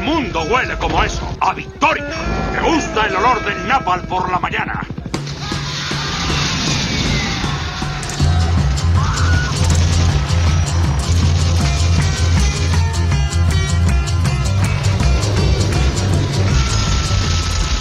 mundo huele como eso, a victoria. Me gusta el olor del napalm por la mañana.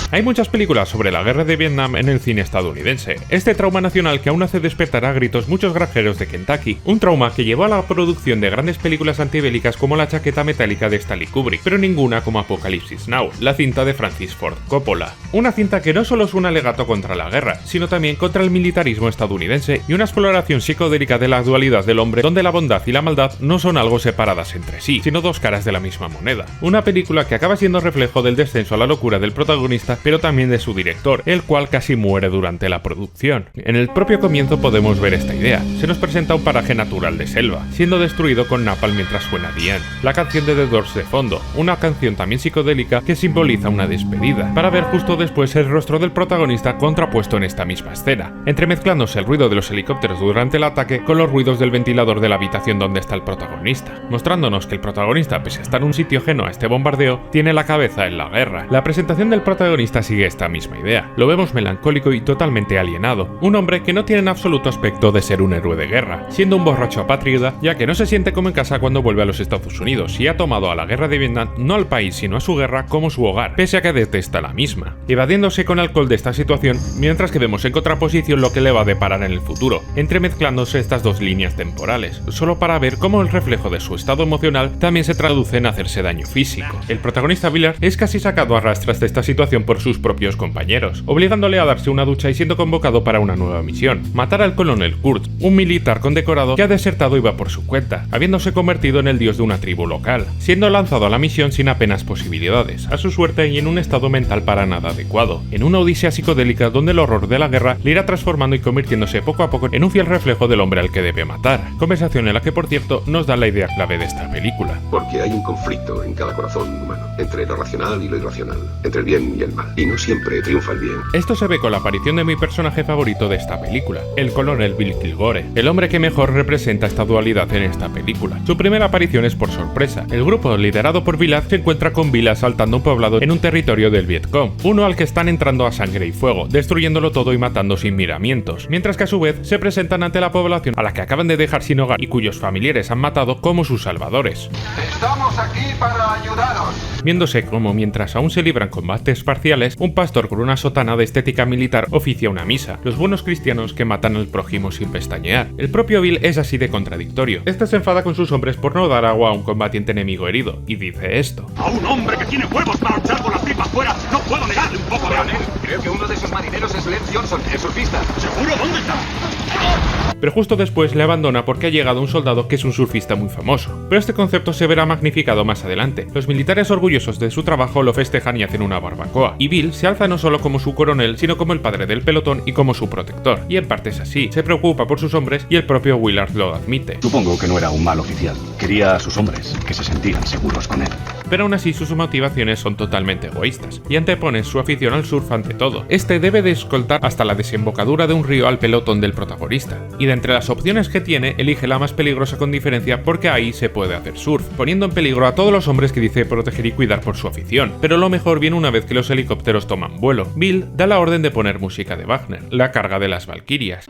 Hay muchas películas sobre la guerra de Vietnam en el cine estadounidense. Este trauma nacional que aún hace despertar a gritos muchos granjeros de Kentucky. Un trauma que llevó a la producción de grandes películas antibélicas como La chaqueta metálica de Stanley Kubrick, pero ninguna como Apocalypse Now, la cinta de Francis Ford Coppola. Una cinta que no solo es un alegato contra la guerra, sino también contra el militarismo estadounidense y una exploración psicodélica de la dualidad del hombre, donde la bondad y la maldad no son algo separadas entre sí, sino dos caras de la misma moneda. Una película que acaba siendo reflejo del descenso a la locura del protagonista, pero también de su director, el cual casi muere durante la producción. En el propio comienzo podemos ver esta idea. Se nos presenta un paraje natural de selva, siendo destruido con napalm mientras suena The End, la canción de The Doors de fondo, una canción también psicodélica que simboliza una despedida, para ver justo después el rostro del protagonista contrapuesto en esta misma escena, entremezclándose el ruido de los helicópteros durante el ataque con los ruidos del ventilador de la habitación donde está el protagonista, mostrándonos que el protagonista, pese a estar en un sitio ajeno a este bombardeo, tiene la cabeza en la guerra. La presentación del protagonista sigue esta misma idea. Lo vemos melancólico y totalmente alienado, un hombre que no tiene en absoluto aspecto de ser un héroe de guerra, siendo un borracho apátrida, ya que no se siente como en casa cuando vuelve a los Estados Unidos y ha tomado a la guerra de Vietnam no al país sino a su guerra como su hogar, pese a que detesta la misma, evadiéndose con alcohol de esta situación, mientras que vemos en contraposición lo que le va a deparar en el futuro, entremezclándose estas dos líneas temporales, solo para ver cómo el reflejo de su estado emocional también se traduce en hacerse daño físico. El protagonista Willard es casi sacado a rastras de esta situación por sus propios compañeros, obligándole a darse una ducha y siendo convocado para una nueva misión: matar al coronel Kurtz, un militar condecorado que ha desertado y va por su cuenta, habiéndose convertido en el dios de una tribu local, siendo lanzado a la misión sin apenas posibilidades, a su suerte y en un estado mental para nada adecuado, en una odisea psicodélica donde el horror de la guerra le irá transformando y convirtiéndose poco a poco en un fiel reflejo del hombre al que debe matar, conversación en la que por cierto nos da la idea clave de esta película. Porque hay un conflicto en cada corazón humano, entre lo racional y lo irracional, entre el bien y el mal, y no siempre triunfa el bien. Esto se ve con la aparición de mi personaje favorito de esta película, el coronel Bill Kilgore, el hombre que mejor representa esta dualidad en esta película. Su primera aparición es por sorpresa. El grupo liderado por Willard se encuentra con Bill asaltando un poblado en un territorio del Vietcong, uno al que están entrando a sangre y fuego, destruyéndolo todo y matando sin miramientos, mientras que a su vez se presentan ante la población a la que acaban de dejar sin hogar y cuyos familiares han matado como sus salvadores. Estamos aquí para ayudaros. Viéndose como mientras aún se libran combates parciales, un pastor con una sotana de estética militar oficia una misa, los buenos cristianos que matan al prójimo sin pestañear. El propio Bill es así de contradictorio. Este se enfada con sus hombres por no dar agua a un combatiente enemigo herido, y dice esto: A un hombre que tiene huevos para luchar con las tripas fuera, no puedo negarle un poco de agua. Creo que uno de esos marineros es Len Johnson, el surfista. ¿Seguro? ¿Dónde está? Pero justo después le abandona porque ha llegado un soldado que es un surfista muy famoso. Pero este concepto se verá magnificado más adelante. Los militares orgullosos de su trabajo lo festejan y hacen una barbacoa. Y Bill se alza no solo como su coronel, sino como el padre del pelotón y como su protector. Y en parte es así. Se preocupa por sus hombres y el propio Willard lo admite. Supongo que no era un mal oficial. Quería a sus hombres, que se sentían seguros con él. Pero aún así sus motivaciones son totalmente egoístas, y antepone su afición al surf ante todo. Este debe de escoltar hasta la desembocadura de un río al pelotón del protagonista, y de entre las opciones que tiene, elige la más peligrosa con diferencia porque ahí se puede hacer surf, poniendo en peligro a todos los hombres que dice proteger y cuidar por su afición. Pero lo mejor viene una vez que los helicópteros toman vuelo. Bill da la orden de poner música de Wagner, la carga de las Valquirias,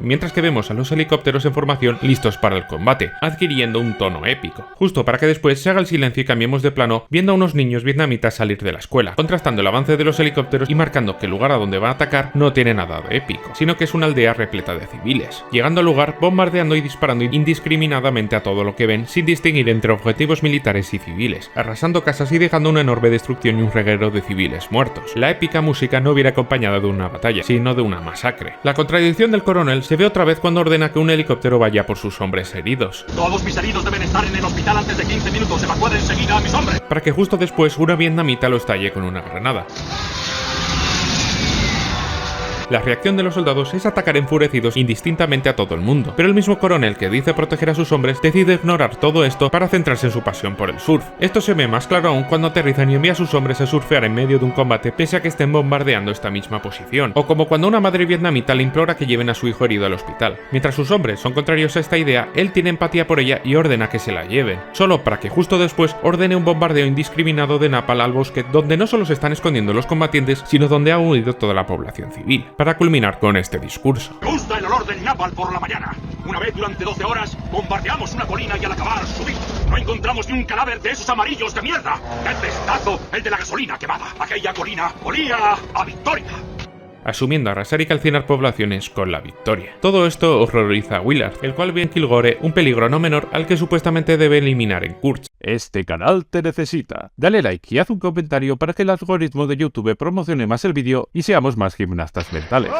mientras que vemos a los helicópteros en formación listos para el combate, adquiriendo un tono épico, justo para que después se haga el silencio y cambiemos de plano viendo a unos niños vietnamitas salir de la escuela, contrastando el avance de los helicópteros y marcando que el lugar a donde van a atacar no tiene nada de épico, sino que es una aldea repleta de civiles, llegando al lugar bombardeando y disparando indiscriminadamente a todo lo que ven sin distinguir entre objetivos militares y civiles, arrasando casas y dejando una enorme destrucción y un reguero de civiles muertos. La épica música no viene acompañada de una batalla, sino de una masacre. La contradicción del coronel se ve otra vez cuando ordena que un helicóptero vaya por sus hombres heridos. Todos mis heridos deben estar en el hospital antes de 15 minutos. Evacuad enseguida a mis hombres. Para que justo después una vietnamita lo estalle con una granada. La reacción de los soldados es atacar enfurecidos indistintamente a todo el mundo, pero el mismo coronel que dice proteger a sus hombres decide ignorar todo esto para centrarse en su pasión por el surf. Esto se ve más claro aún cuando aterrizan y envía a sus hombres a surfear en medio de un combate pese a que estén bombardeando esta misma posición, o como cuando una madre vietnamita le implora que lleven a su hijo herido al hospital. Mientras sus hombres son contrarios a esta idea, él tiene empatía por ella y ordena que se la lleven, solo para que justo después ordene un bombardeo indiscriminado de napalm al bosque donde no solo se están escondiendo los combatientes, sino donde ha huido toda la población civil, para culminar con este discurso. Me gusta el olor del napalm por la mañana. Una vez durante 12 horas bombardeamos una colina y al acabar subí. No encontramos ni un cadáver de esos amarillos de mierda. ¡Qué testazo! El de la gasolina quemada. Aquella colina olía a victoria. Asumiendo arrasar y calcinar poblaciones con la victoria. Todo esto horroriza a Willard, el cual ve en Kilgore un peligro no menor al que supuestamente debe eliminar en Kurtz. Este canal te necesita. Dale like y haz un comentario para que el algoritmo de YouTube promocione más el vídeo y seamos más gimnastas mentales.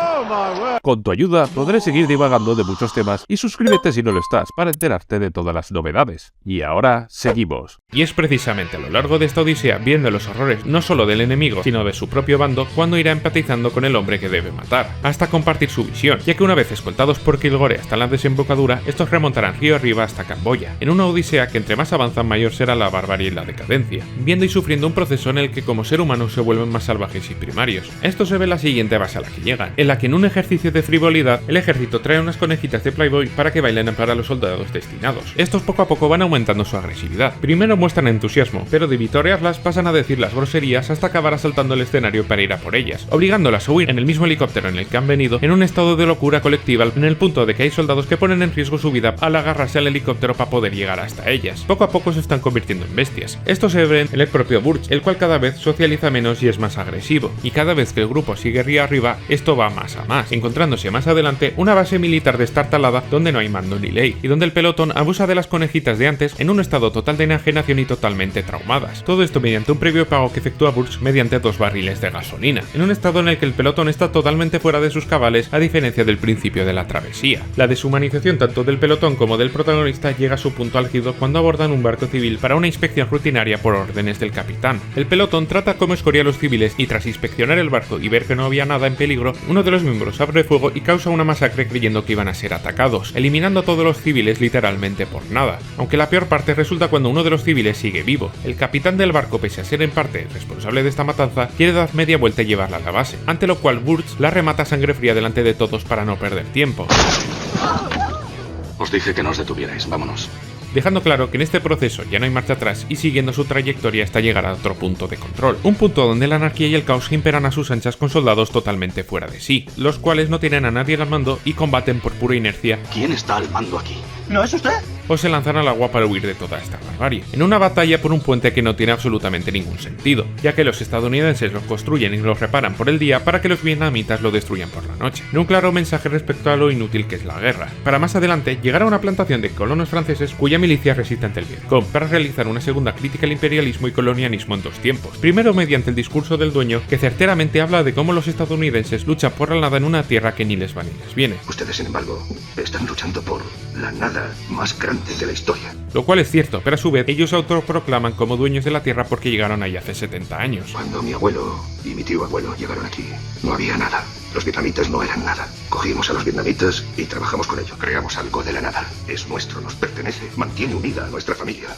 Con tu ayuda podré seguir divagando de muchos temas y suscríbete si no lo estás para enterarte de todas las novedades. Y ahora seguimos. Y es precisamente a lo largo de esta odisea, viendo los horrores no solo del enemigo, sino de su propio bando, cuando irá empatizando con el hombre que debe matar, hasta compartir su visión, ya que una vez escoltados por Kilgore hasta la desembocadura, estos remontarán río arriba hasta Camboya, en una odisea que entre más avanzan mayor será la barbarie y la decadencia, viendo y sufriendo un proceso en el que como ser humano se vuelven más salvajes y primarios. Esto se ve en la siguiente base a la que llegan, en la que en un ejercicio de frivolidad, el ejército trae unas conejitas de Playboy para que bailen para los soldados destinados. Estos poco a poco van aumentando su agresividad. Primero muestran entusiasmo, pero de vitorearlas pasan a decir las groserías hasta acabar asaltando el escenario para ir a por ellas, obligándolas a huir en el mismo helicóptero en el que han venido, en un estado de locura colectiva, en el punto de que hay soldados que ponen en riesgo su vida al agarrarse al helicóptero para poder llegar hasta ellas. Poco a poco se están convirtiendo en bestias. Esto se ve en el propio Burch, el cual cada vez socializa menos y es más agresivo, y cada vez que el grupo sigue río arriba, esto va más a más, encontrándose más adelante una base militar destartalada donde no hay mando ni ley, y donde el pelotón abusa de las conejitas de antes en un estado total de enajenación y totalmente traumadas. Todo esto mediante un previo pago que efectúa Burch mediante 2 barriles de gasolina, en un estado en el que el pelotón está totalmente fuera de sus cabales, a diferencia del principio de la travesía. La deshumanización tanto del pelotón como del protagonista llega a su punto álgido cuando abordan un barco civil para una inspección rutinaria por órdenes del capitán. El pelotón trata como escoria a los civiles y tras inspeccionar el barco y ver que no había nada en peligro, uno de los miembros abre fuego y causa una masacre creyendo que iban a ser atacados, eliminando a todos los civiles literalmente por nada. Aunque la peor parte resulta cuando uno de los civiles sigue vivo. El capitán del barco, pese a ser en parte responsable de esta matanza, quiere dar media vuelta y llevarla a la base, ante lo cual Burch la remata a sangre fría delante de todos para no perder tiempo. Os dije que no os detuvierais, vámonos. Dejando claro que en este proceso ya no hay marcha atrás y siguiendo su trayectoria hasta llegar a otro punto de control. Un punto donde la anarquía y el caos imperan a sus anchas con soldados totalmente fuera de sí, los cuales no tienen a nadie al mando y combaten por pura inercia. ¿Quién está al mando aquí? ¿No es usted? O se lanzan al agua para huir de toda esta barbarie, en una batalla por un puente que no tiene absolutamente ningún sentido, ya que los estadounidenses los construyen y los reparan por el día para que los vietnamitas lo destruyan por la noche, en un claro mensaje respecto a lo inútil que es la guerra, para más adelante llegar a una plantación de colonos franceses cuya milicia resiste ante el Vietcong, para realizar una segunda crítica al imperialismo y colonialismo en 2 tiempos, primero mediante el discurso del dueño, que certeramente habla de cómo los estadounidenses luchan por la nada en una tierra que ni les va ni les viene. Ustedes, sin embargo, están luchando por la nada más grande de la historia. Lo cual es cierto, pero a su vez ellos se autoproclaman como dueños de la tierra porque llegaron ahí hace 70 años. Cuando mi abuelo y mi tío abuelo llegaron aquí, no había nada. Los vietnamitas no eran nada. Cogimos a los vietnamitas y trabajamos con ellos. Creamos algo de la nada. Es nuestro, nos pertenece, mantiene unida a nuestra familia.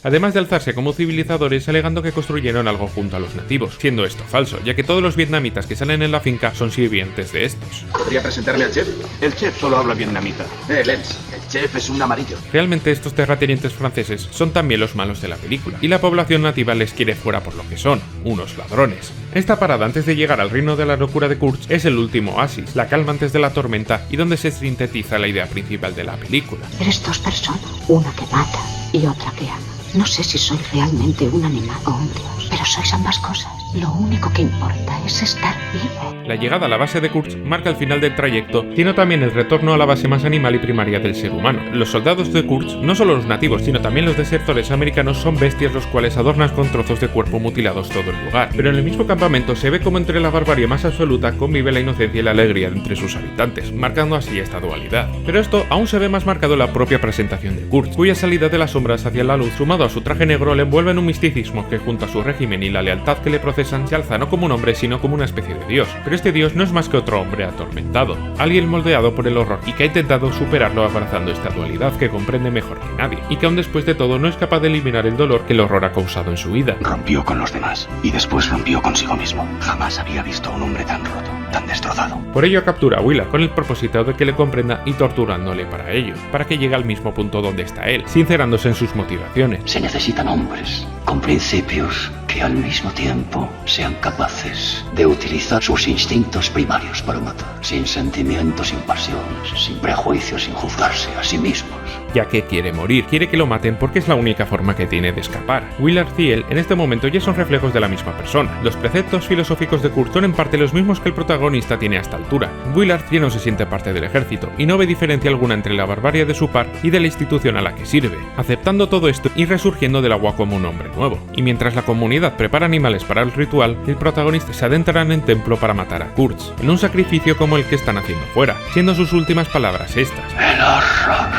Además de alzarse como civilizadores alegando que construyeron algo junto a los nativos, siendo esto falso, ya que todos los vietnamitas que salen en la finca son sirvientes de estos. ¿Podría presentarme al chef? El chef solo habla vietnamita. Lens, el chef es un amarillo. Realmente estos terratenientes franceses son también los malos de la película, y la población nativa les quiere fuera por lo que son, unos ladrones. Esta parada antes de llegar al reino de la locura de Kurtz es el último oasis, la calma antes de la tormenta y donde se sintetiza la idea principal de la película. Eres 2 personas, una que mata y otra que ama. No sé si soy realmente un animal o un dios, pero sois ambas cosas. Lo único que importa es estar vivo. La llegada a la base de Kurtz marca el final del trayecto, sino también el retorno a la base más animal y primaria del ser humano. Los soldados de Kurtz, no solo los nativos, sino también los desertores americanos, son bestias los cuales adornan con trozos de cuerpo mutilados todo el lugar. Pero en el mismo campamento se ve como entre la barbarie más absoluta convive la inocencia y la alegría entre sus habitantes, marcando así esta dualidad. Pero esto aún se ve más marcado en la propia presentación de Kurtz, cuya salida de las sombras hacia la luz, sumado a su traje negro, le envuelve en un misticismo que junto a su régimen y la lealtad que le procede procesan se alza no como un hombre sino como una especie de dios, pero este dios no es más que otro hombre atormentado, alguien moldeado por el horror y que ha intentado superarlo abrazando esta dualidad que comprende mejor que nadie, y que aún después de todo no es capaz de eliminar el dolor que el horror ha causado en su vida. Rompió con los demás y después rompió consigo mismo. Jamás había visto a un hombre tan roto, tan destrozado. Por ello captura a Willard con el propósito de que le comprenda y torturándole para ello, para que llegue al mismo punto donde está él, sincerándose en sus motivaciones. Se necesitan hombres con principios que al mismo tiempo sean capaces de utilizar sus instintos primarios para matar, sin sentimientos, sin pasiones, sin prejuicios, sin juzgarse a sí mismos. Ya que quiere morir, quiere que lo maten porque es la única forma que tiene de escapar. Willard y él en este momento ya son reflejos de la misma persona. Los preceptos filosóficos de Kurt son en parte los mismos que el protagonista tiene a esta altura. Willard ya no se siente parte del ejército y no ve diferencia alguna entre la barbarie de su par y de la institución a la que sirve, aceptando todo esto y resurgiendo del agua como un hombre nuevo. Y mientras la comunidad prepara animales para el ritual, el protagonista se adentra en el templo para matar a Kurtz, en un sacrificio como el que están haciendo fuera, siendo sus últimas palabras estas. El horror.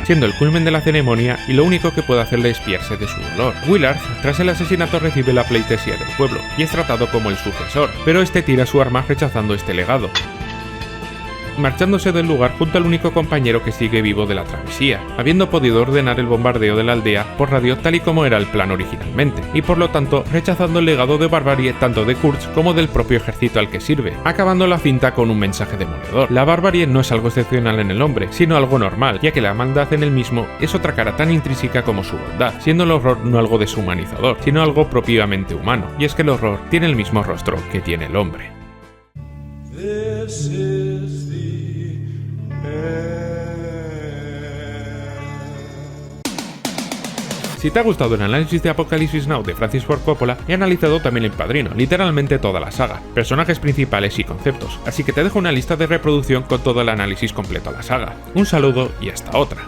Siendo el culmen de la ceremonia y lo único que puede hacerle es espiarse de su dolor. Willard, tras el asesinato, recibe la pleitesía del pueblo y es tratado como el sucesor, pero este tira su arma rechazando este legado, marchándose del lugar junto al único compañero que sigue vivo de la travesía, habiendo podido ordenar el bombardeo de la aldea por radio tal y como era el plan originalmente, y por lo tanto rechazando el legado de barbarie tanto de Kurtz como del propio ejército al que sirve, acabando la cinta con un mensaje demoledor. La barbarie no es algo excepcional en el hombre, sino algo normal, ya que la maldad en el mismo es otra cara tan intrínseca como su bondad, siendo el horror no algo deshumanizador, sino algo propiamente humano, y es que el horror tiene el mismo rostro que tiene el hombre. Si te ha gustado el análisis de Apocalipsis Now de Francis Ford Coppola, he analizado también El Padrino, literalmente toda la saga, personajes principales y conceptos, así que te dejo una lista de reproducción con todo el análisis completo a la saga. Un saludo y hasta otra.